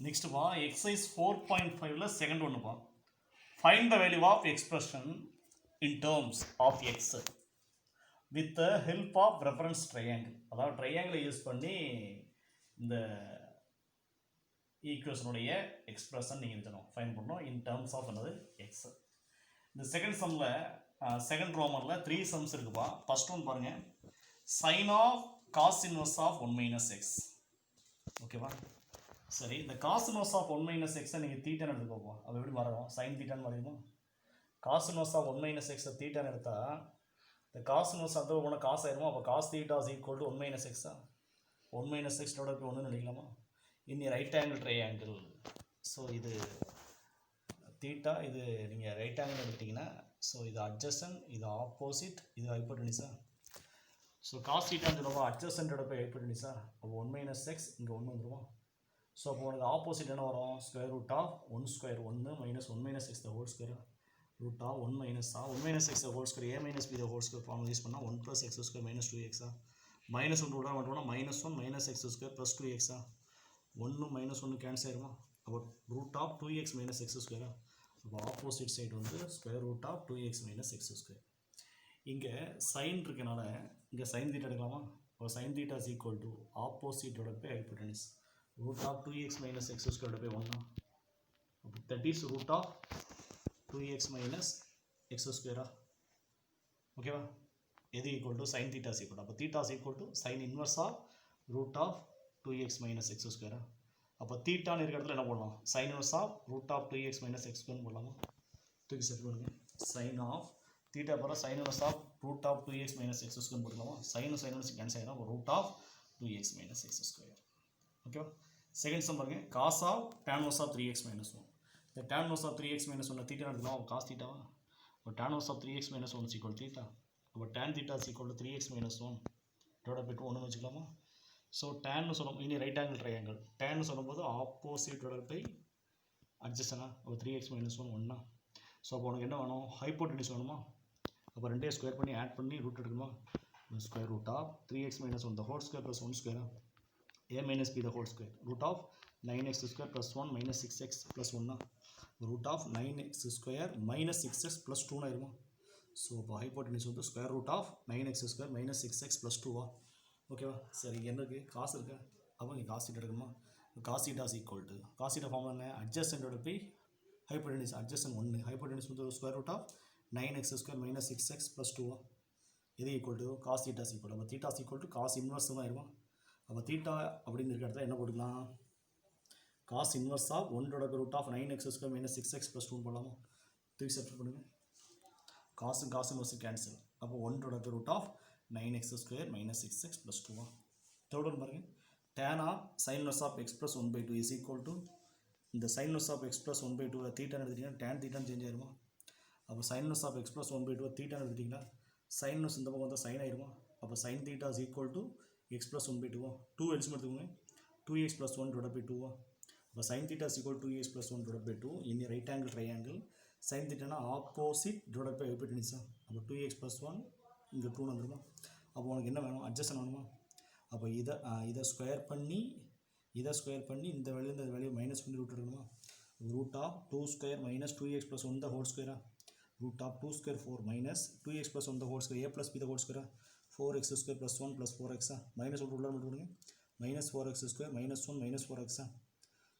Next பா exercise 4.5ல second ஒன்று பா find the value of expression in terms of x with the help of reference triangle. அதாவது ட்ரையாங்கிளை use பண்ணி இந்த ஈக்குவேஷனுடைய expression நீங்கள் எழுதணும் ஃபைன் பண்ணணும் இன் டேர்ம்ஸ் ஆஃப் என்னது எக்ஸ். இந்த செகண்ட் சம்மில் செகண்ட் ரோமனில் 3 சம்ஸ் இருக்குப்பா. ஃபர்ஸ்ட் ஒன் பாருங்கள், sine of cos inverse of 1 minus x. ஓகேவா? சரி, இந்த காஸ் இன்வர்ஸ் ஆஃப் 1 மைனஸ் எக்ஸை நீங்கள் தீட்டான்னு எடுத்துக்கோப்பா. அது எப்படி மாறும்? சைன் தீட்டான்னு மாறிடுமா? காஸ் இன்வர்ஸ் ஆஃப் 1 மைனஸ் எக்ஸை தீட்டான்னு எடுத்தால் இந்த காஸ் இன்வர்ஸ் அந்த போனால் காசு ஆயிடுமா? அப்போ cos theta is equal to 1 minus எக்ஸா? 1 மைனஸ் எக்ஸோட இப்போ ஒன்று நினைக்கலாமா? இனி ரைட் ஆங்கிள் ட்ரையாங்கிள். ஸோ இது தீட்டா, இது நீங்கள் ரைட் ஆங்கிள் எடுத்திங்கன்னா ஸோ இது அட்ஜசன்ட், இது ஆப்போசிட், இது ஹைப்போடெனிஸா. ஸோ காஸ் தீட்டான்னு சொல்லுவோம், அட்ஜசன்ட்டோட போய் ஹைப்போடெனிஸா. அப்போ 1 மைனஸ் எக்ஸ் இங்கே 1 வந்துடுவோம். ஸோ அப்போ உனக்கு ஆப்போசிட் என்ன வரும்? Square root of 1 square 1 minus 1 minus x the whole square root of 1 minus 1 minus x the whole square a minus b the whole square form use பண்ணால் 1 ப்ளஸ் எக்ஸ் ஸ்கொயர் மைனஸ் 2 எக்ஸா. Minus 1 ரூட்டாக மட்டும்னா minus 1 minus x square plus 2 எக்ஸா. 1 minus 1 cancel ஆகிடுமா? அப்போ root of 2x minus x ஸ்கொயரா. அப்போ opposite side வந்து square root of 2x minus x square. இங்கே சைன் இருக்கனால இங்கே சைன் தீட்டா எடுக்கலாமா? இப்போ sine theta is equal to ஆப்போசிட்டோட போய் hypotenuse root of 2x minus x ஸ்கொயரோட போய் 1. அப்போ that is root of 2x minus x ஸ்கொயரா. ஓகேவா? எது equal to sine theta is equal. அப்போ theta is equal to sine inverse of root of 2x minus x ஸ்கொயரா. அப்போ தீட்டான்னு இருக்கிற இடத்துல என்ன போடலாம்? Sign inverse of root of 2x minus x square போடலாமா? தூக்கி செட் பண்ணுங்க. சைன் ஆஃப் தீட்டா போகிற sine inverse of root of 2x minus x square போட்டுக்கலாமா? சைன் இன்வர்ஸ் கேன்சல் ஆகிடும். Root of 2x minus x square. ஓகேவா? Second sum பாருங்க, cos of tan inverse of 3x minus 1. இந்த tan inverse of 3x minus 1 theta எடுக்கலாம். Cos தீட்டாவா? அப்போ tan inverse of 3x minus 1 equal theta. அப்போ tan theta is equal to 3x minus 1 இதோட போய்ட்டு 1 வச்சுக்கலாமா? ஸோ டேன்னு சொல்லும் இனி ரைட் ஆங்கிள் ட்ரையாங்கிள். டேன்னு சொல்லும்போது ஆப்போசிட்டோட பை அட்ஜஸ்டனா. அப்போ 3x மைனஸ் 1 1. ஸோ அப்போ உனக்கு என்ன வேணும்? ஹைப்போடெனிஸ் வேணுமா? அப்போ ரெண்டே ஸ்கொயர் பண்ணி ஆட் பண்ணி ரூட் எடுக்கணுமா? Square root of 3x minus 1 the whole square plus 1 ஸ்கொயரா. a minus b the whole square root of 9x square plus 1 minus 6x plus 1 root of 9x square minus 6x plus 2 ஆயிருமா? So இப்போ hypotenuse வந்து square root of 9x square minus 6x plus 2வா. ஓகேவா? சரி, இங்கே என்ன இருக்குது? Cos இருக்கா? அப்போ இங்கே காஸ் தீட்டா எடுக்கணுமா? Cos theta is equal to cos theta form என்ன? அட்ஜஸ்டன்ட்டோட போய் ஹைப்போடெனிஸ் அட்ஜஸ்டன் 1 ஹைப்போடெனிஸ் வந்து square root of 9x square minus 6x plus 2வா. இது equal to cos theta is equal. அப்போ theta is equal to cos inverse தான் ஆயிருமா? அப்போ தீட்டா அப்படின்னு இருக்கிற இடத்துல என்ன போட்டுக்கலாம்? Cos inverse of 1 root of 9x square minus 6x plus 2 போடலாமா? தூக்கி செப்ட் பண்ணுங்கள். காசும் காசு இன்வர்ஸ் கேன்சல். அப்போ 1 root of 9x square minus 6x plus 2வா. தேர்ட் ஒன் பாருங்க, tan of sine inverse of x plus 1/2 is equal to இந்த sine inverse of x plus 1/2 தீட்டான்னு எடுத்துட்டிங்கன்னா tan தீட்டான்னு சேஞ்ச் ஆயிருமா? அப்போ sine inverse of x plus 1/2 தீட்டான்னு எடுத்துட்டிங்கன்னா சைன் இன்வர்ஸ் இந்த பக்கம் வந்து சைன் ஆயிருமா? அப்போ sine theta is equal to x plus 1/2 2 LCM எடுத்துக்கோங்க. 2x plus 1 divided by 2. அப்போ sin theta is equal to 2x plus 1 divided by 2. இனி right angle triangle. sin theta opposite divided by hypotenuse. அப்போ 2x plus 1 இங்கே 2 வந்துருமா? அப்போ உனக்கு என்ன வேணும்? அட்ஜஸ்டன் வேணுமா? அப்போ இதை ஸ்கொயர் பண்ணி இந்த வேல்யூ இந்த வேல்யூ மைனஸ் பண்ணி ரூட் எடுக்கணுமா? Root of 2 square minus 2x plus 1 the whole ஸ்கொயரா. Root of 2 square 4 minus 2x plus 1 the whole square a plus b the whole ஸ்கொயரா. 4x square plus 1 plus 4x minus 1 உள்ள மட்டும் கொடுங்க. Minus 4x square minus 1 minus 4x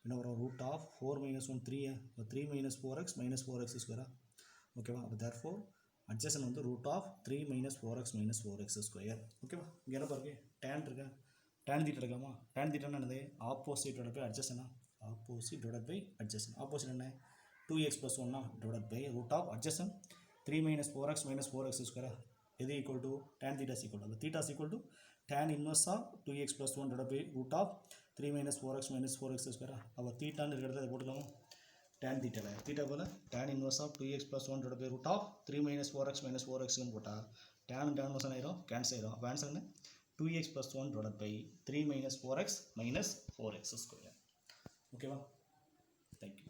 என்ன வரும்? Root of 4 minus 1 3 3 minus 4x minus 4x ஸ்கொயரா. ஓகேவா? அப்போ therefore adjacent வந்து root of 3 minus 4x minus 4x square. ஓகேவா? இங்கே என்ன பாருங்க, டேன் இருக்கா? டேன் தீட்டா எடுக்கலாமா? டேன் தீட்டான்னு என்னது? ஆப்போசிட்டோட போய் அட்ஜஸ்டனா. Opposite divide by adjacent. Opposite என்ன? 2x plus 1 divide by root of adjacent 3 minus 4x minus 4x ஸ்கொயரா. இது equal to tan theta is equal to theta is equal to tan inverse of 2x plus 1 divided by root of 3 minus 4x minus 4x square. அப்போ தீட்டான்னு இருக்கிறத அதை போட்டுக்கலாமா? tan theta theta போல tan inverse of 2x plus 1 divided by root of 3 minus 4x minus 4x போட்டால் tan inverse ஆயிரும், cancel ஆயிரும். அப்போ answer என்ன? 2x plus 1 divided by 3 minus 4x minus 4x square. ஓகேவா? தேங்க்யூ.